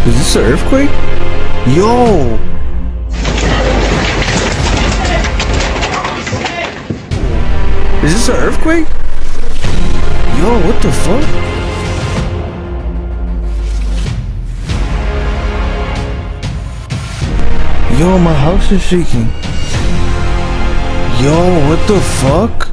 Is this an earthquake? Yo! Is this an earthquake? Yo, what the fuck? Yo, my house is shaking. Yo, what the fuck?